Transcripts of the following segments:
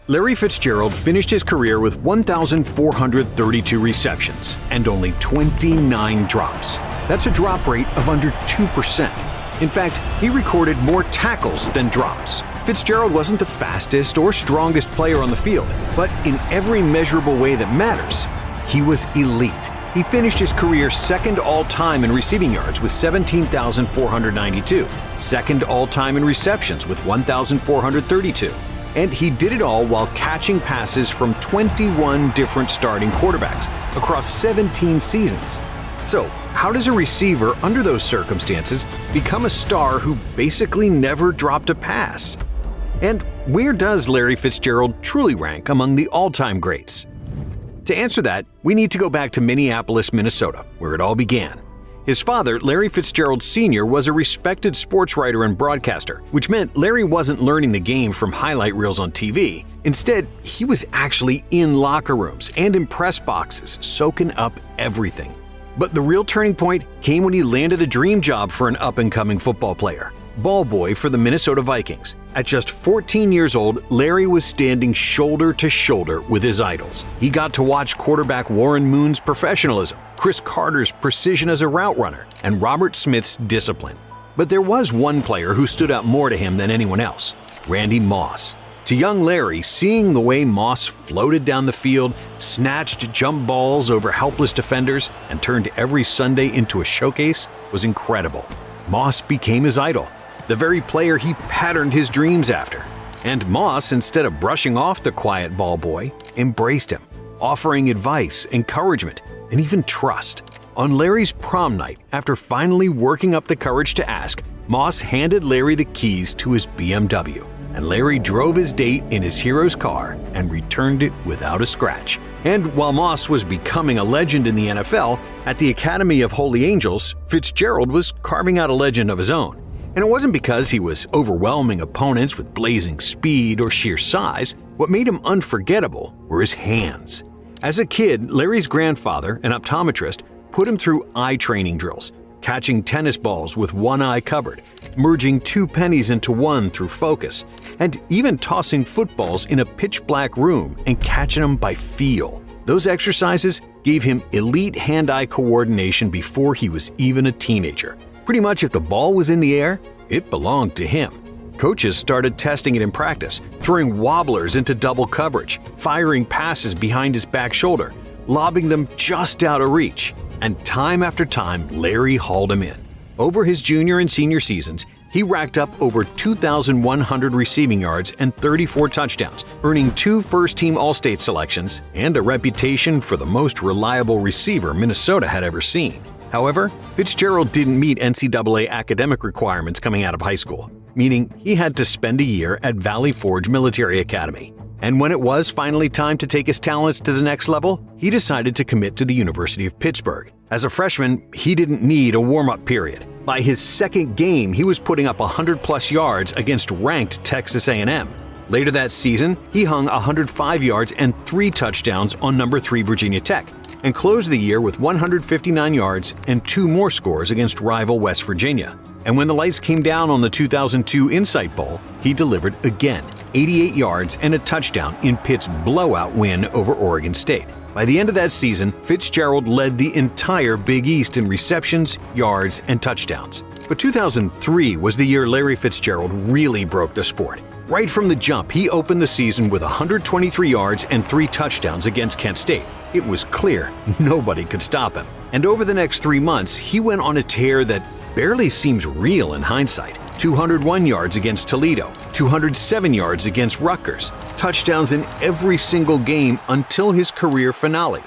Larry Fitzgerald finished his career with 1,432 receptions and only 29 drops. That's a drop rate of under 2%. In fact, he recorded more tackles than drops. Fitzgerald wasn't the fastest or strongest player on the field, but in every measurable way that matters, he was elite. He finished his career second all-time in receiving yards with 17,492, second all-time in receptions with 1,432. And he did it all while catching passes from 21 different starting quarterbacks across 17 seasons. So, how does a receiver under those circumstances become a star who basically never dropped a pass? And where does Larry Fitzgerald truly rank among the all-time greats? To answer that, we need to go back to Minneapolis, Minnesota, where it all began. His father, Larry Fitzgerald Sr., was a respected sports writer and broadcaster, which meant Larry wasn't learning the game from highlight reels on TV. Instead, he was actually in locker rooms and in press boxes, soaking up everything. But the real turning point came when he landed a dream job for an up-and-coming football player. Ball boy for the Minnesota Vikings. At just 14 years old, Larry was standing shoulder to shoulder with his idols. He got to watch quarterback Warren Moon's professionalism, Chris Carter's precision as a route runner, and Robert Smith's discipline. But there was one player who stood out more to him than anyone else: Randy Moss. To young Larry, seeing the way Moss floated down the field, snatched jump balls over helpless defenders, and turned every Sunday into a showcase was incredible. Moss became his idol, the very player he patterned his dreams after. And Moss, instead of brushing off the quiet ball boy, embraced him, offering advice, encouragement, and even trust. On Larry's prom night, after finally working up the courage to ask, Moss handed Larry the keys to his BMW, and Larry drove his date in his hero's car and returned it without a scratch. And while Moss was becoming a legend in the NFL, at the Academy of Holy Angels, Fitzgerald was carving out a legend of his own. And it wasn't because he was overwhelming opponents with blazing speed or sheer size. What made him unforgettable were his hands. As a kid, Larry's grandfather, an optometrist, put him through eye training drills, catching tennis balls with one eye covered, merging 2 pennies into one through focus, and even tossing footballs in a pitch-black room and catching them by feel. Those exercises gave him elite hand-eye coordination before he was even a teenager. Pretty much if the ball was in the air, it belonged to him. Coaches started testing it in practice, throwing wobblers into double coverage, firing passes behind his back shoulder, lobbing them just out of reach. And time after time, Larry hauled him in. Over his junior and senior seasons, he racked up over 2,100 receiving yards and 34 touchdowns, earning 2 first-team All-State selections and a reputation for the most reliable receiver Minnesota had ever seen. However, Fitzgerald didn't meet NCAA academic requirements coming out of high school, meaning he had to spend a year at Valley Forge Military Academy. And when it was finally time to take his talents to the next level, he decided to commit to the University of Pittsburgh. As a freshman, he didn't need a warm-up period. By his second game, he was putting up 100-plus yards against ranked Texas A&M. Later that season, he hung 105 yards and 3 touchdowns on number 3 Virginia Tech, and closed the year with 159 yards and 2 more scores against rival West Virginia. And when the lights came down on the 2002 Insight Bowl, he delivered again, 88 yards and a touchdown in Pitt's blowout win over Oregon State. By the end of that season, Fitzgerald led the entire Big East in receptions, yards, and touchdowns. But 2003 was the year Larry Fitzgerald really broke the sport. Right from the jump, he opened the season with 123 yards and 3 touchdowns against Kent State. It was clear nobody could stop him. And over the next 3 months, he went on a tear that barely seems real in hindsight. 201 yards against Toledo, 207 yards against Rutgers, touchdowns in every single game until his career finale.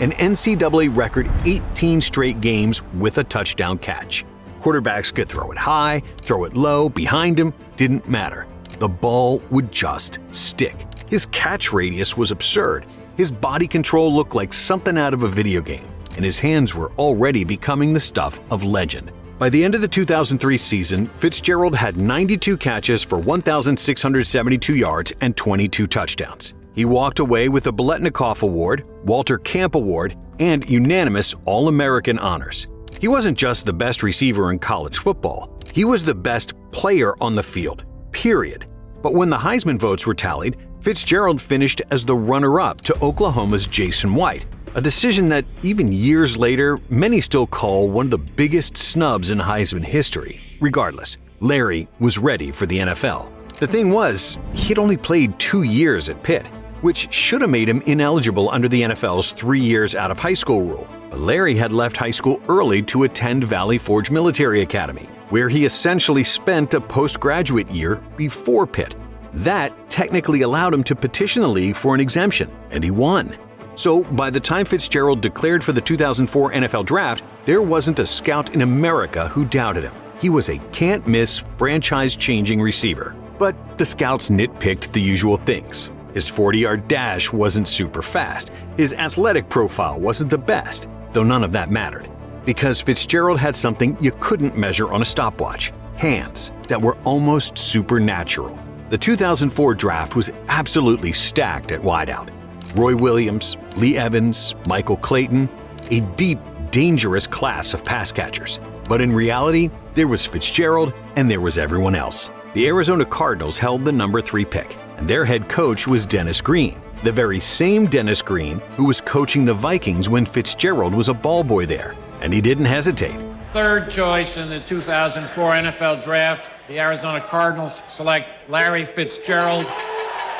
An NCAA record 18 straight games with a touchdown catch. Quarterbacks could throw it high, throw it low, behind him, didn't matter. The ball would just stick. His catch radius was absurd. His body control looked like something out of a video game, and his hands were already becoming the stuff of legend. By the end of the 2003 season, Fitzgerald had 92 catches for 1,672 yards and 22 touchdowns. He walked away with a Biletnikoff Award, Walter Camp Award, and unanimous All-American honors. He wasn't just the best receiver in college football, he was the best player on the field, period. But when the Heisman votes were tallied, Fitzgerald finished as the runner-up to Oklahoma's Jason White, a decision that, even years later, many still call one of the biggest snubs in Heisman history. Regardless, Larry was ready for the NFL. The thing was, he'd only played 2 years at Pitt, which should have made him ineligible under the NFL's 3 years out of high school rule. But Larry had left high school early to attend Valley Forge Military Academy, where he essentially spent a postgraduate year before Pitt. That technically allowed him to petition the league for an exemption, and he won. So by the time Fitzgerald declared for the 2004 NFL Draft, there wasn't a scout in America who doubted him. He was a can't-miss, franchise-changing receiver. But the scouts nitpicked the usual things. His 40-yard dash wasn't super fast. His athletic profile wasn't the best, though none of that mattered. Because Fitzgerald had something you couldn't measure on a stopwatch: hands that were almost supernatural. The 2004 draft was absolutely stacked at wideout. Roy Williams, Lee Evans, Michael Clayton, a deep, dangerous class of pass catchers. But in reality, there was Fitzgerald and there was everyone else. The Arizona Cardinals held the number 3 pick, and their head coach was Dennis Green, the very same Dennis Green who was coaching the Vikings when Fitzgerald was a ball boy there. And he didn't hesitate. Third choice in the 2004 NFL Draft, the Arizona Cardinals select Larry Fitzgerald,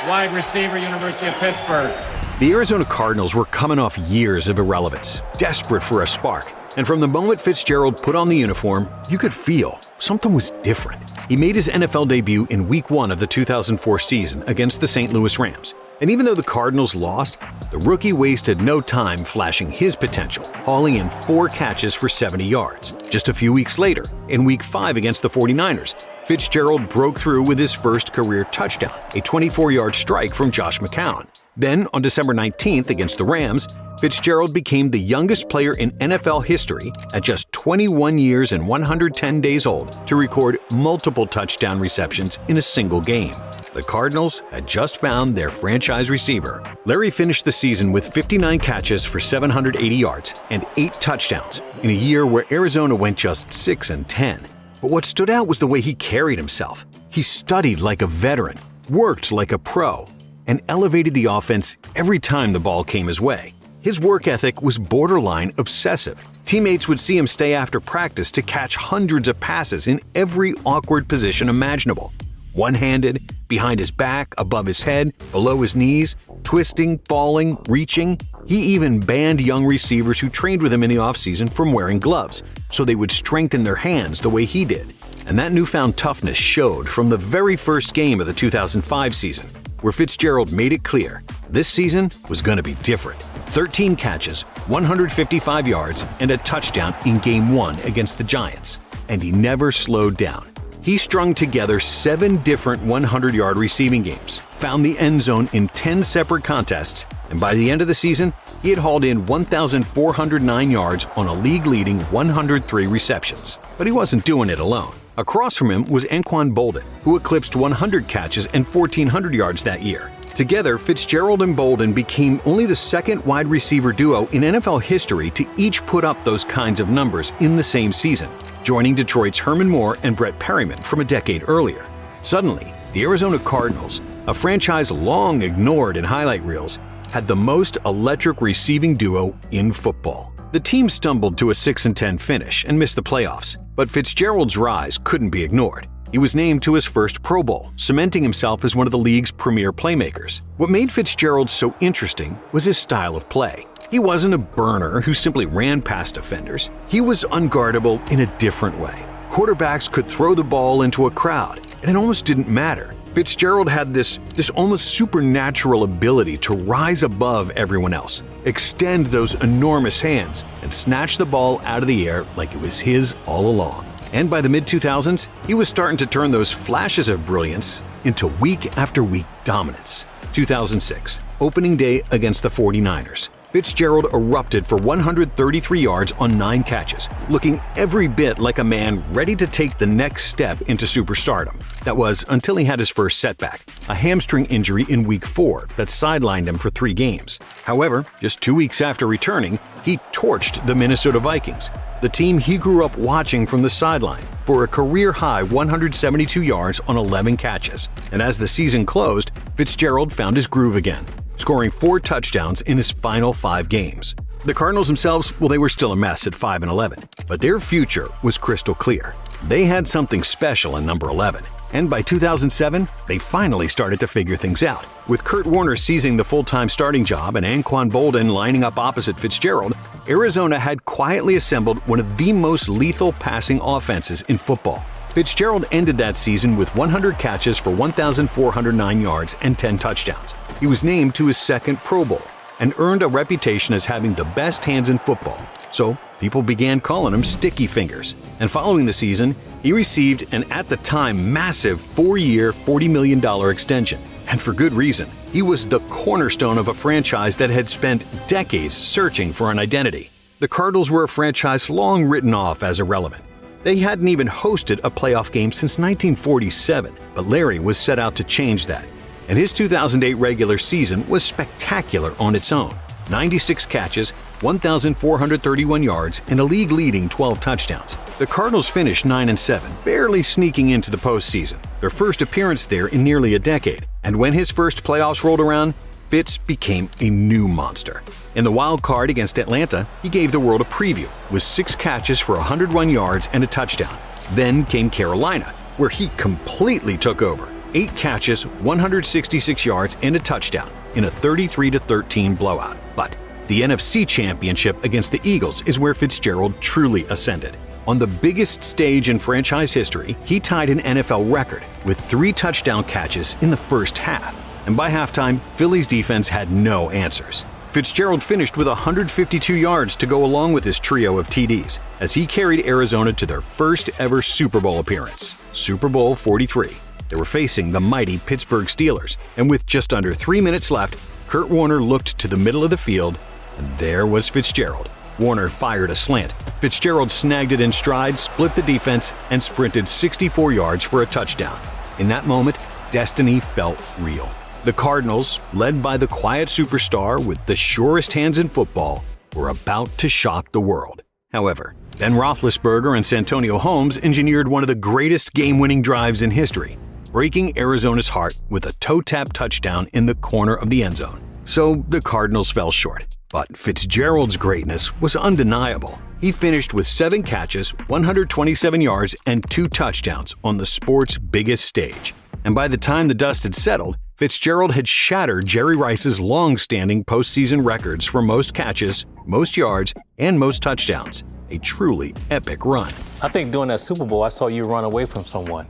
wide receiver, University of Pittsburgh. The Arizona Cardinals were coming off years of irrelevance, desperate for a spark. And from the moment Fitzgerald put on the uniform, you could feel something was different. He made his NFL debut in Week 1 of the 2004 season against the St. Louis Rams. And even though the Cardinals lost, the rookie wasted no time flashing his potential, hauling in 4 catches for 70 yards. Just a few weeks later, in Week 5 against the 49ers, Fitzgerald broke through with his first career touchdown, a 24-yard strike from Josh McCown. Then, on December 19th against the Rams, Fitzgerald became the youngest player in NFL history at just 21 years and 110 days old to record multiple touchdown receptions in a single game. The Cardinals had just found their franchise receiver. Larry finished the season with 59 catches for 780 yards and 8 touchdowns in a year where Arizona went just 6-10. But what stood out was the way he carried himself. He studied like a veteran, worked like a pro, and elevated the offense every time the ball came his way. His work ethic was borderline obsessive. Teammates would see him stay after practice to catch hundreds of passes in every awkward position imaginable. One-handed, behind his back, above his head, below his knees, twisting, falling, reaching. He even banned young receivers who trained with him in the offseason from wearing gloves, so they would strengthen their hands the way he did. And that newfound toughness showed from the very first game of the 2005 season, where Fitzgerald made it clear this season was going to be different. 13 catches, 155 yards, and a touchdown in Game 1 against the Giants. And he never slowed down. He strung together 7 different 100-yard receiving games, found the end zone in 10 separate contests, and by the end of the season, he had hauled in 1,409 yards on a league-leading 103 receptions. But he wasn't doing it alone. Across from him was Anquan Boldin, who eclipsed 100 catches and 1,400 yards that year. Together, Fitzgerald and Boldin became only the second wide receiver duo in NFL history to each put up those kinds of numbers in the same season, joining Detroit's Herman Moore and Brett Perryman from a decade earlier. Suddenly, the Arizona Cardinals, a franchise long ignored in highlight reels, had the most electric receiving duo in football. The team stumbled to a 6-10 finish and missed the playoffs, but Fitzgerald's rise couldn't be ignored. He was named to his first Pro Bowl, cementing himself as one of the league's premier playmakers. What made Fitzgerald so interesting was his style of play. He wasn't a burner who simply ran past defenders. He was unguardable in a different way. Quarterbacks could throw the ball into a crowd, and it almost didn't matter. Fitzgerald had this almost supernatural ability to rise above everyone else, extend those enormous hands, and snatch the ball out of the air like it was his all along. And by the mid-2000s, he was starting to turn those flashes of brilliance into week-after-week dominance. 2006, opening day against the 49ers. Fitzgerald erupted for 133 yards on 9 catches, looking every bit like a man ready to take the next step into superstardom. That was until he had his first setback, a hamstring injury in Week 4 that sidelined him for 3 games. However, just 2 weeks after returning, he torched the Minnesota Vikings, the team he grew up watching from the sideline, for a career-high 172 yards on 11 catches. And as the season closed, Fitzgerald found his groove again, scoring 4 touchdowns in his final 5 games. The Cardinals themselves, well, they were still a mess at 5-11, but their future was crystal clear. They had something special in number 11, and by 2007, they finally started to figure things out. With Kurt Warner seizing the full-time starting job and Anquan Boldin lining up opposite Fitzgerald, Arizona had quietly assembled one of the most lethal passing offenses in football. Fitzgerald ended that season with 100 catches for 1,409 yards and 10 touchdowns. He was named to his second Pro Bowl and earned a reputation as having the best hands in football, so people began calling him Sticky Fingers. And following the season, he received an at the time massive 4-year, $40 million extension. And for good reason. He was the cornerstone of a franchise that had spent decades searching for an identity. The Cardinals were a franchise long written off as irrelevant. They hadn't even hosted a playoff game since 1947, but Larry was set out to change that. And his 2008 regular season was spectacular on its own. 96 catches, 1,431 yards, and a league-leading 12 touchdowns. The Cardinals finished 9-7, barely sneaking into the postseason, their first appearance there in nearly a decade. And when his first playoffs rolled around, Fitz became a new monster. In the wild card against Atlanta, he gave the world a preview with 6 catches for 101 yards and a touchdown. Then came Carolina, where he completely took over. 8 catches, 166 yards, and a touchdown in a 33-13 blowout. But the NFC Championship against the Eagles is where Fitzgerald truly ascended. On the biggest stage in franchise history, he tied an NFL record with 3 touchdown catches in the first half. And by halftime, Philly's defense had no answers. Fitzgerald finished with 152 yards to go along with his trio of TDs as he carried Arizona to their first ever Super Bowl appearance, Super Bowl 43. They were facing the mighty Pittsburgh Steelers, and with just under 3 minutes left, Kurt Warner looked to the middle of the field, and there was Fitzgerald. Warner fired a slant. Fitzgerald snagged it in stride, split the defense, and sprinted 64 yards for a touchdown. In that moment, destiny felt real. The Cardinals, led by the quiet superstar with the surest hands in football, were about to shock the world. However, Ben Roethlisberger and Santonio Holmes engineered one of the greatest game-winning drives in history, breaking Arizona's heart with a toe-tap touchdown in the corner of the end zone. So the Cardinals fell short. But Fitzgerald's greatness was undeniable. He finished with 7 catches, 127 yards, and 2 touchdowns on the sport's biggest stage. And by the time the dust had settled, Fitzgerald had shattered Jerry Rice's long-standing postseason records for most catches, most yards, and most touchdowns. A truly epic run. I think during that Super Bowl, I saw you run away from someone,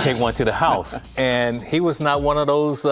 take one to the house, and he was not one of those,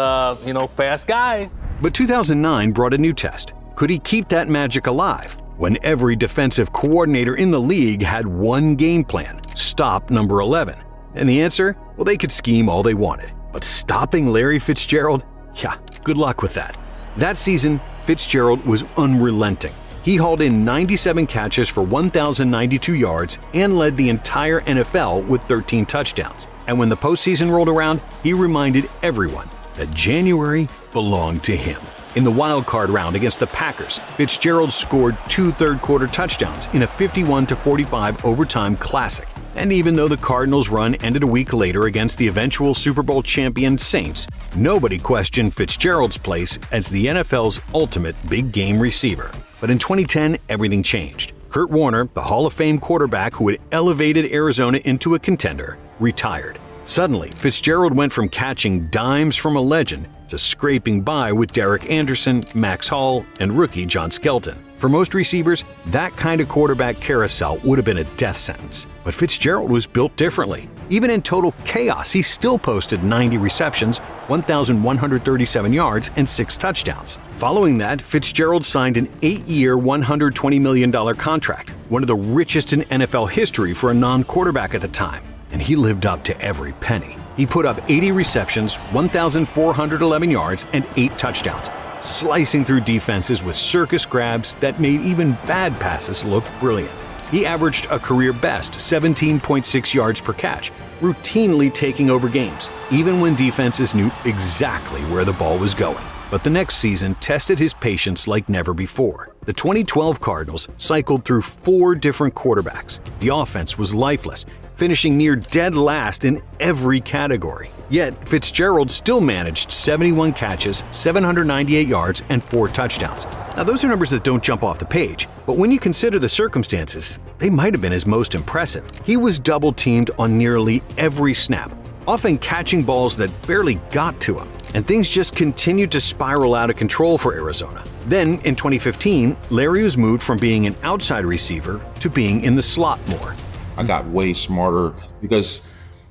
fast guys. But 2009 brought a new test. Could he keep that magic alive when every defensive coordinator in the league had one game plan: stop number 11? And the answer? Well, they could scheme all they wanted. But stopping Larry Fitzgerald? Yeah, good luck with that. That season, Fitzgerald was unrelenting. He hauled in 97 catches for 1,092 yards and led the entire NFL with 13 touchdowns. And when the postseason rolled around, he reminded everyone that January belonged to him. In the wild card round against the Packers, Fitzgerald scored 2 third-quarter touchdowns in a 51-45 overtime classic. And even though the Cardinals' run ended a week later against the eventual Super Bowl champion Saints, nobody questioned Fitzgerald's place as the NFL's ultimate big-game receiver. But in 2010, everything changed. Kurt Warner, the Hall of Fame quarterback who had elevated Arizona into a contender, retired. Suddenly, Fitzgerald went from catching dimes from a legend to scraping by with Derek Anderson, Max Hall, and rookie John Skelton. For most receivers, that kind of quarterback carousel would have been a death sentence. But Fitzgerald was built differently. Even in total chaos, he still posted 90 receptions, 1,137 yards, and 6 touchdowns. Following that, Fitzgerald signed an 8-year, $120 million contract, one of the richest in NFL history for a non-quarterback at the time. And he lived up to every penny. He put up 80 receptions, 1,411 yards, and 8 touchdowns. slicing through defenses with circus grabs that made even bad passes look brilliant. He averaged a career best 17.6 yards per catch, routinely taking over games, even when defenses knew exactly where the ball was going. But the next season tested his patience like never before. The 2012 Cardinals cycled through 4 different quarterbacks. The offense was lifeless, finishing near dead last in every category. Yet, Fitzgerald still managed 71 catches, 798 yards, and 4 touchdowns. Now, those are numbers that don't jump off the page, but when you consider the circumstances, they might have been his most impressive. He was double-teamed on nearly every snap, often catching balls that barely got to him, and things just continued to spiral out of control for Arizona. Then, in 2015, Larry was moved from being an outside receiver to being in the slot more. I got way smarter because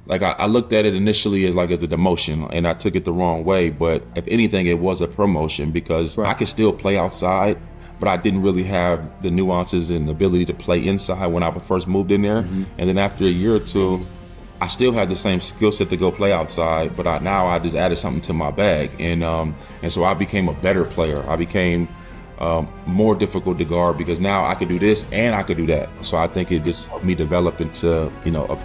I looked at it initially as a demotion, and I took it the wrong way. But if anything, it was a promotion because I could still play outside, but I didn't really have the nuances and ability to play inside when I first moved in there. And then after a year or two, I still had the same skill set to go play outside, but now I just added something to my bag, and so I became a better player. I became more difficult to guard because now I could do this and I could do that. So I think it just helped me develop into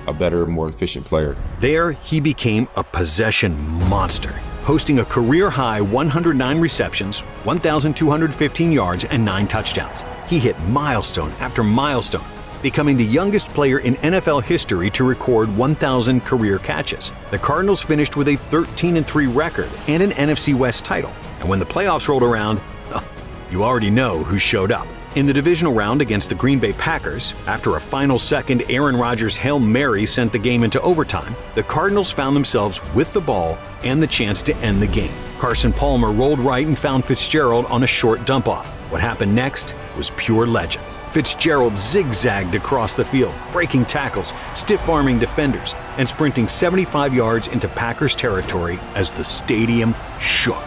a better, more efficient player. There, he became a possession monster, posting a career-high 109 receptions, 1,215 yards, and 9 touchdowns. He hit milestone after milestone, becoming the youngest player in NFL history to record 1,000 career catches. The Cardinals finished with a 13-3 record and an NFC West title. And when the playoffs rolled around, you already know who showed up. In the divisional round against the Green Bay Packers, after a final-second Aaron Rodgers Hail Mary sent the game into overtime, the Cardinals found themselves with the ball and the chance to end the game. Carson Palmer rolled right and found Fitzgerald on a short dump-off. What happened next was pure legend. Fitzgerald zigzagged across the field, breaking tackles, stiff-arming defenders, and sprinting 75 yards into Packers territory as the stadium shook.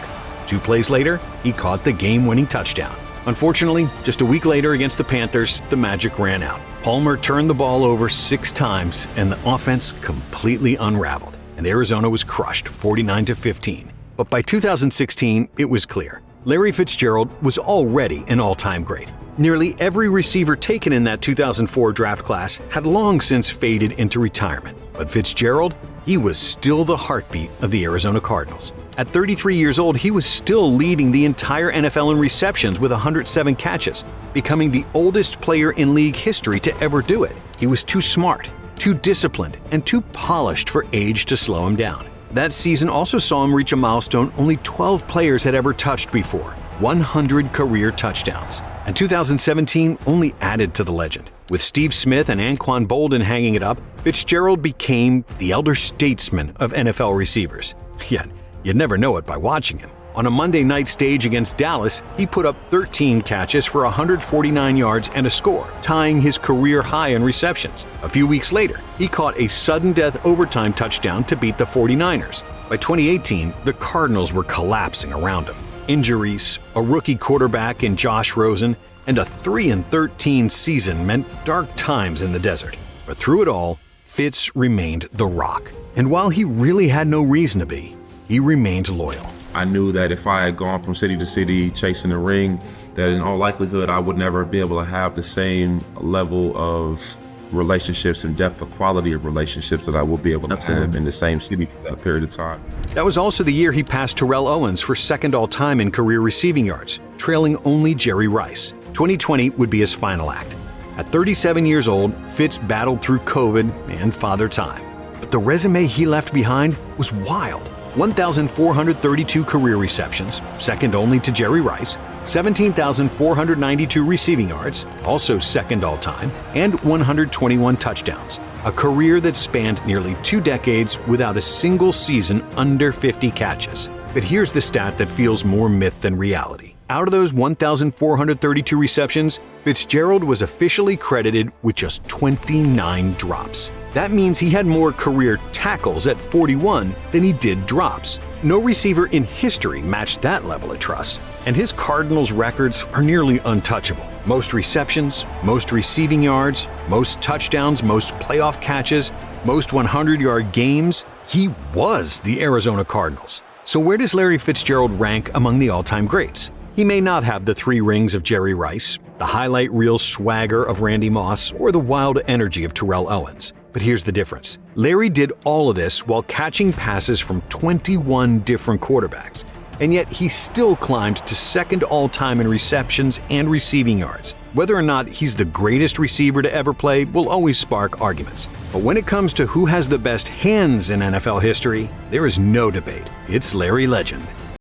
2 plays later, he caught the game-winning touchdown. Unfortunately, just a week later against the Panthers, the magic ran out. Palmer turned the ball over 6 times, and the offense completely unraveled, and Arizona was crushed 49-15. But by 2016, it was clear. Larry Fitzgerald was already an all-time great. Nearly every receiver taken in that 2004 draft class had long since faded into retirement. But Fitzgerald, he was still the heartbeat of the Arizona Cardinals. At 33 years old, he was still leading the entire NFL in receptions with 107 catches, becoming the oldest player in league history to ever do it. He was too smart, too disciplined, and too polished for age to slow him down. That season also saw him reach a milestone only 12 players had ever touched before: 100 career touchdowns. And 2017 only added to the legend. With Steve Smith and Anquan Boldin hanging it up, Fitzgerald became the elder statesman of NFL receivers. Yet, you'd never know it by watching him. On a Monday night stage against Dallas, he put up 13 catches for 149 yards and a score, tying his career high in receptions. A few weeks later, he caught a sudden death overtime touchdown to beat the 49ers. By 2018, the Cardinals were collapsing around him. Injuries, a rookie quarterback in Josh Rosen, and a 3-13 season meant dark times in the desert. But through it all, Fitz remained the rock. And while he really had no reason to be, he remained loyal. I knew that if I had gone from city to city chasing the ring, that in all likelihood I would never be able to have the same level of relationships and depth of quality of relationships that I will be able to have in the same city for that period of time. That was also the year he passed Terrell Owens for second all-time in career receiving yards, trailing only Jerry Rice. 2020 would be his final act. At 37 years old, Fitz battled through COVID and Father Time. But the resume he left behind was wild. 1,432 career receptions, second only to Jerry Rice, 17,492 receiving yards, also second all-time, and 121 touchdowns. A career that spanned nearly 2 decades without a single season under 50 catches. But here's the stat that feels more myth than reality. Out of those 1,432 receptions, Fitzgerald was officially credited with just 29 drops. That means he had more career tackles at 41 than he did drops. No receiver in history matched that level of trust, and his Cardinals records are nearly untouchable. Most receptions, most receiving yards, most touchdowns, most playoff catches, most 100-yard games. He was the Arizona Cardinals. So where does Larry Fitzgerald rank among the all-time greats? He may not have the 3 rings of Jerry Rice, the highlight reel swagger of Randy Moss, or the wild energy of Terrell Owens. But here's the difference. Larry did all of this while catching passes from 21 different quarterbacks, and yet he still climbed to second all-time in receptions and receiving yards. Whether or not he's the greatest receiver to ever play will always spark arguments. But when it comes to who has the best hands in NFL history, there is no debate. It's Larry Legend.